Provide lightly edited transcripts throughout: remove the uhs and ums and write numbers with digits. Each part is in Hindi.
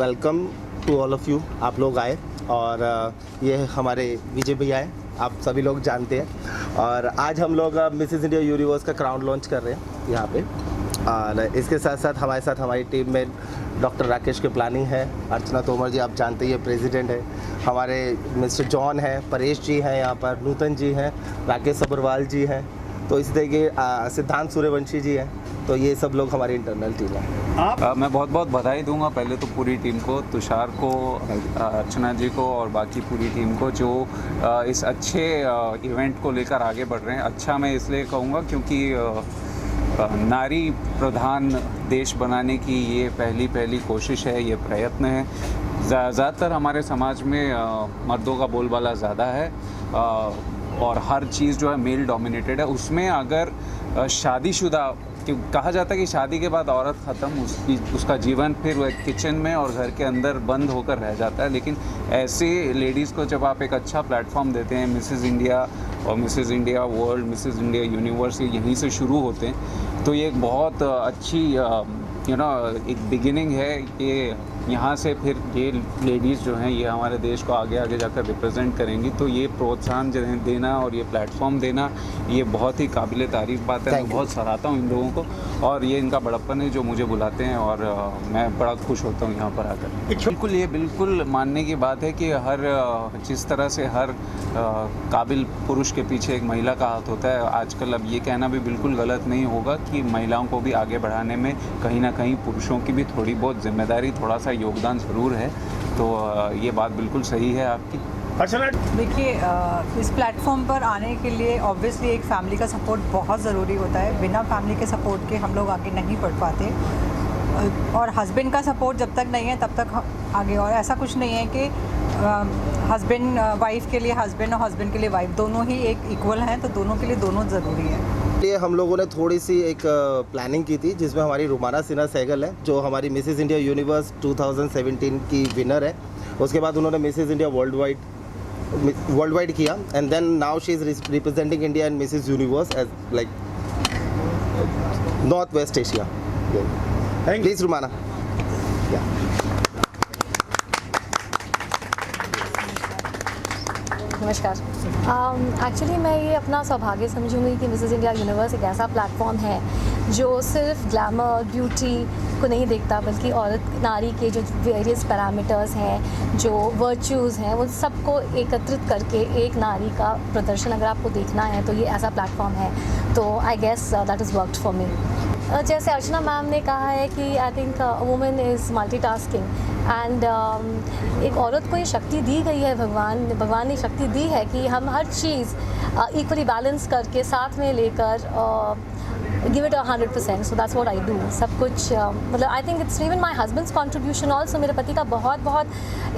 Welcome to all of you. आप लोग आए और ये हमारे विजय भैया हैं, आप सभी लोग जानते हैं। और आज हम लोग मिसेस इंडिया यूनिवर्स का क्राउन लॉन्च कर रहे हैं यहाँ पे। और इसके साथ साथ हमारी टीम में डॉक्टर राकेश के प्लानिंग है, अर्चना तोमर जी आप जानते ही है प्रेसिडेंट है, हमारे मिस्टर जॉन है, परेश जी हैं यहाँ पर, नूतन जी हैं, राकेश अग्रवाल जी हैं, तो इस तरह के सिद्धांत सूर्यवंशी जी हैं। तो ये सब लोग हमारी इंटरनल टीम है। मैं बहुत बहुत बधाई दूंगा पहले तो पूरी टीम को, तुषार को, अर्चना जी को और बाकी पूरी टीम को जो इस अच्छे इवेंट को लेकर आगे बढ़ रहे हैं। अच्छा मैं इसलिए कहूँगा क्योंकि नारी प्रधान देश बनाने की ये पहली कोशिश है, ये प्रयत्न है। ज़्यादातर हमारे समाज में मर्दों का बोलबाला ज़्यादा है और हर चीज़ जो है मेल डोमिनेटेड है। उसमें अगर शादीशुदा, कहा जाता है कि शादी के बाद औरत ख़त्म, उसका जीवन फिर वो किचन में और घर के अंदर बंद होकर रह जाता है। लेकिन ऐसे लेडीज़ को जब आप एक अच्छा प्लेटफॉर्म देते हैं, मिसेस इंडिया और Mrs India world, Mrs India universe यहीं से शुरू होते हैं, तो ये एक बहुत अच्छी एक बिगिनिंग है। ये यहाँ से फिर ये लेडीज़ जो हैं ये हमारे देश को आगे जाकर रिप्रेजेंट करेंगी। तो ये प्रोत्साहन देना और ये प्लेटफॉर्म देना ये बहुत ही काबिल तारीफ़ बात है। मैं बहुत सराहता हूँ इन लोगों को और ये इनका बड़प्पन है जो मुझे बुलाते हैं और मैं बड़ा खुश होता हूँ यहाँ पर आकर। ये बिल्कुल मानने की बात है कि जिस तरह से हर काबिल पुरुष के पीछे एक महिला का हाथ होता है, आजकल अब ये कहना भी बिल्कुल गलत नहीं होगा कि महिलाओं को भी आगे बढ़ाने में कहीं ना कहीं पुरुषों की भी थोड़ी बहुत जिम्मेदारी, थोड़ा सा योगदान ज़रूर है। तो ये बात बिल्कुल सही है आपकी। देखिए, इस प्लेटफॉर्म पर आने के लिए ऑब्वियसली एक फैमिली का सपोर्ट बहुत ज़रूरी होता है। बिना फैमिली के सपोर्ट के हम लोग आगे नहीं बढ़ पाते और हस्बैंड का सपोर्ट जब तक नहीं है तब तक आगे। और ऐसा कुछ नहीं है कि हस्बैंड वाइफ के लिए हस्बैंड और हस्बैंड के लिए वाइफ, दोनों ही एक इक्वल हैं, तो दोनों के लिए दोनों ज़रूरी है। ये हम लोगों ने थोड़ी सी एक प्लानिंग की थी जिसमें हमारी रुमाना सिन्हा सहगल है जो हमारी मिसेस इंडिया यूनिवर्स 2017 की विनर है। उसके बाद उन्होंने मिसेस इंडिया वर्ल्ड वाइड किया and then now she is representing India and Mrs Universe as like North West Asia. Please Rumana. नमस्कार। एक्चुअली मैं ये अपना सौभाग्य समझूंगी कि मिसेस इंडिया यूनिवर्स एक ऐसा प्लेटफॉर्म है जो सिर्फ ग्लैमर ब्यूटी को नहीं देखता बल्कि औरत नारी के जो वेरियस पैरामीटर्स हैं, जो वर्च्यूज़ हैं, वो सबको एकत्रित करके एक नारी का प्रदर्शन अगर आपको देखना है तो ये ऐसा प्लेटफॉर्म है। तो I guess that is worked for me. जैसे अर्चना मैम ने कहा है कि I think women is multitasking and एक औरत को ये शक्ति दी गई है, भगवान ने शक्ति दी है कि हम हर चीज़ इक्वली बैलेंस करके साथ में लेकर give it 100%। So that's what I do. सब कुछ मतलब I think it's even my husband's contribution also, मेरे पति का बहुत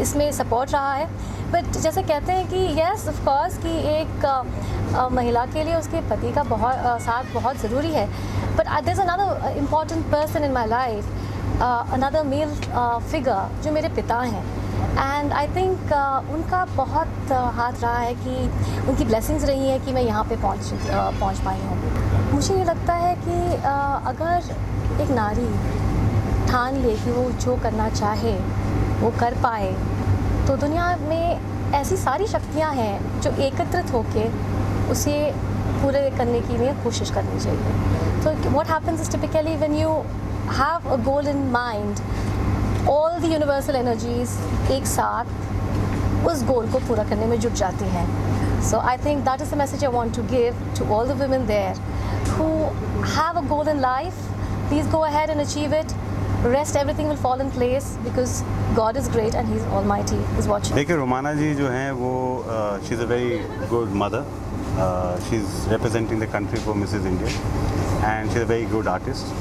इसमें सपोर्ट रहा है। बट जैसे कहते हैं कि येस ऑफ कोर्स कि एक महिला के लिए उसके पति का साथ बहुत ज़रूरी है। But there is another important person in my life, another male figure जो मेरे पिता हैं। एंड आई थिंक उनका बहुत हाथ रहा है कि उनकी ब्लेसिंग्स रही हैं कि मैं यहाँ पे पहुँच पाई हूँ। मुझे ये लगता है कि अगर एक नारी ठान ले कि वो जो करना चाहे वो कर पाए तो दुनिया में ऐसी सारी शक्तियाँ हैं जो एकत्रित होके उसे पूरे करने की लिए कोशिश करनी चाहिए। तो what happens is typically when you have a goal in mind, all the universal energies एक साथ उस गोल को पूरा करने में जुट जाती हैं। So I think that is the message I want to give to all the women there who have a goal in life. Please go ahead and achieve it. Rest, everything will fall in place because God is great and He's Almighty is watching. देखिए, रुमाना जी जो हैं वो she is a very good mother. She is representing the country for Mrs India and she is a very good artist.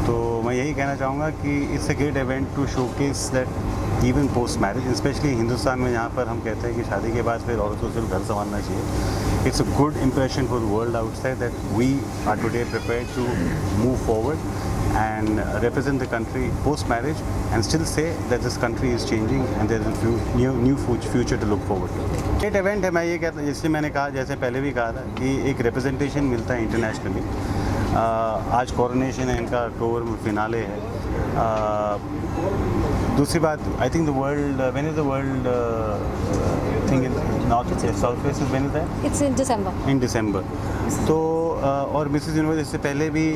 तो मैं यही कहना चाहूँगा कि it's a great event to showcase that even post marriage, specially Hindustan में जहाँ पर हम कहते हैं कि शादी के बाद फिर औरत को सिर्फ घर संभालना चाहिए. It's a good impression for the world outside that we are today prepared to move forward and represent the country post-marriage and still say that this country is changing and there is a new future to look forward to. Great event है. मैं ये कहता, इसलिए मैंने कहा, जैसे पहले भी कहा था कि एक representation मिलता है इंटरनेशनली. आज कोरोनेशन है इनका, अक्टूबर में फिनाले है. दूसरी बात, I think the world, when is the world thing in north south west, when is that? It's in December. In December. तो और मिसेस यूनिवर्स इससे पहले भी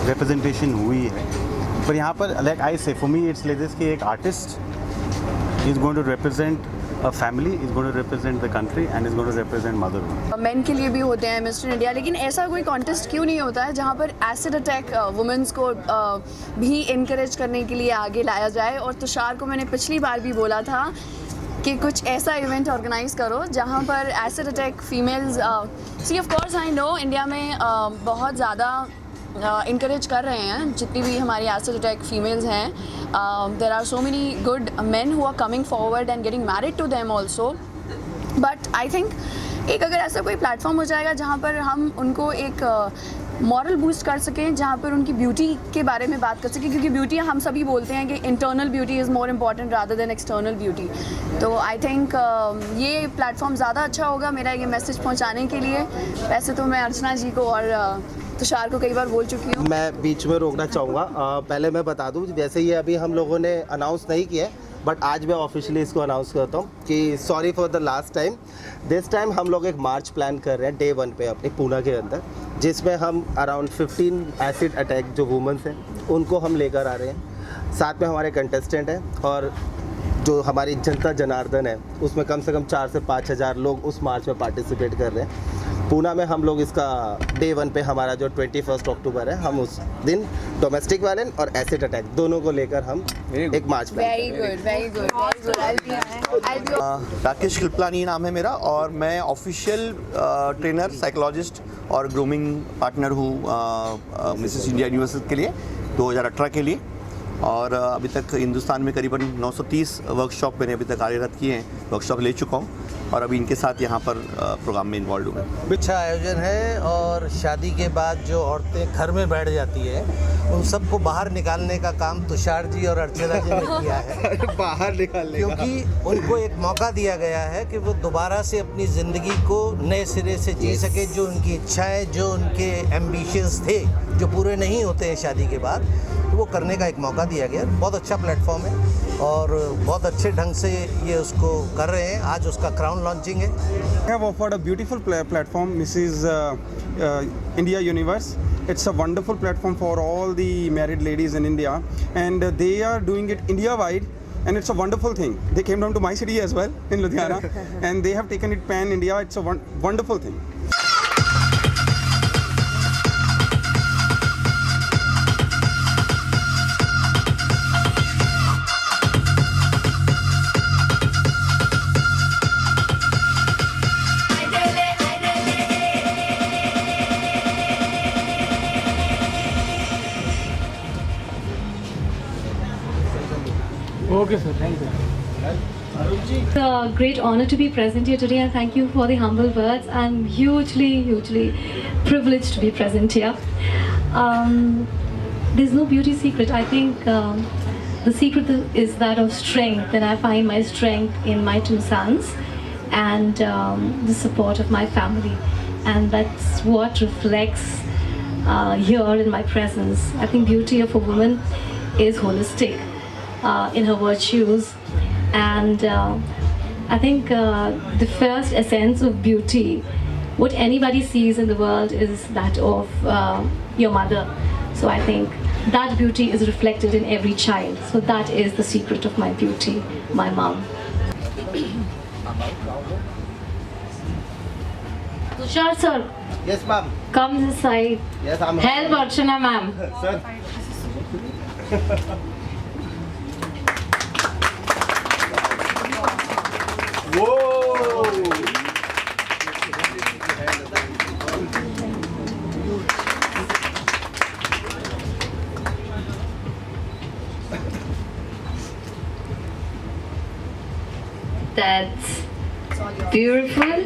रिप्रेजेंटेशन हुई है, पर यहाँ पर like I say for me it's like this कि एक artist is going to represent a family, is going to represent the country and is going to represent motherhood. Main के लिए भी होते हैं मिस्टर इंडिया, लेकिन ऐसा कोई कॉन्टेस्ट क्यों नहीं होता है जहाँ पर एसिड अटैक वुमेंस को भी इनकरेज करने के लिए आगे लाया जाए। और तुषार को मैंने पिछली बार भी बोला था कि कुछ ऐसा इवेंट ऑर्गेनाइज करो जहाँ पर acid attack females, see of course I know India में बहुत ज़्यादा इनकरेज कर रहे हैं जितनी भी हमारी एसिड अटैक फीमेल्स हैं। There are so many good men who are coming forward and getting married to them also, but I think एक अगर ऐसा कोई प्लेटफॉर्म हो जाएगा जहाँ पर हम उनको एक मॉरल बूस्ट कर सकें, जहाँ पर उनकी ब्यूटी के बारे में बात कर सकें, क्योंकि ब्यूटी हम सभी बोलते हैं कि internal beauty is more important rather than external beauty. तो आई थिंक ये प्लेटफॉर्म ज़्यादा अच्छा होगा मेरा ये मैसेज पहुँचाने के लिए। वैसे तो मैं अर्चना जी को और तुषार को कई बार बोल चुकी हूँ। मैं बीच में रोकना चाहूँगा। पहले मैं बता दूँ, जैसे ये अभी हम लोगों ने अनाउंस नहीं किया है, बट आज मैं ऑफिशियली इसको अनाउंस करता हूँ कि sorry for the last time, this time हम लोग एक मार्च प्लान कर रहे हैं डे 1 पे अपने पूना के अंदर, जिसमें हम अराउंड 15 एसिड अटैक जो वुमेंस हैं उनको हम लेकर आ रहे हैं। साथ में हमारे कंटेस्टेंट हैं और जो हमारी जनता जनार्दन है उसमें कम से कम 4 से 5 हज़ार लोग उस मार्च में पार्टिसिपेट कर रहे हैं। पूना में हम लोग इसका डे 1 पे हमारा जो 21 अक्टूबर है, हम उस दिन डोमेस्टिक वायलेंस और एसिड अटैक दोनों को लेकर हम एक march plan very good very good very good. Rakesh Kripalani नाम है मेरा और मैं ऑफिशियल ट्रेनर, साइकोलॉजिस्ट और ग्रूमिंग पार्टनर हूँ मिसेस इंडिया यूनिवर्सिटी के लिए 2018 के लिए। और अभी तक हिंदुस्तान में करीबन 930 वर्कशॉप मैंने अभी तक कार्यरत किए हैं, वर्कशॉप ले चुका हूँ और अभी इनके साथ यहाँ पर प्रोग्राम में इन्वॉल्व हुए। अच्छा आयोजन है और शादी के बाद जो औरतें घर में बैठ जाती है उन सबको बाहर निकालने का काम तुषार जी और अर्चना जी ने किया है। बाहर निकालने क्योंकि उनको एक मौका दिया गया है कि वो दोबारा से अपनी ज़िंदगी को नए सिरे से जी सके। जो उनकी इच्छाएं, जो उनके एम्बिशंस थे जो पूरे नहीं होते हैं शादी के बाद, तो वो करने का एक मौका दिया गया। बहुत अच्छा प्लेटफॉर्म है और बहुत अच्छे ढंग से ये उसको कर रहे हैं। आज उसका क्राउन लॉन्चिंग है। I have offered a beautiful platform, Mrs. India Universe. It's a wonderful platform for all the married ladies in India, and they are doing it India-wide, and it's a wonderful thing. They came down to my city as well in Ludhiana, and they have taken it pan-India. It's a wonderful thing. Okay, sir. Thank you. It's a great honor to be present here today, and thank you for the humble words. I'm hugely privileged to be present here. There's no beauty secret. I think the secret is that of strength, and I find my strength in my 2 sons and the support of my family, and that's what reflects here in my presence. I think beauty of a woman is holistic in her virtues, and I think the first essence of beauty, what anybody sees in the world, is that of your mother. So I think that beauty is reflected in every child. So that is the secret of my beauty, my mom. Tushar sir, Yes, ma'am. come this side. Yes, I'm Help Archana ma'am. Sir. That's beautiful.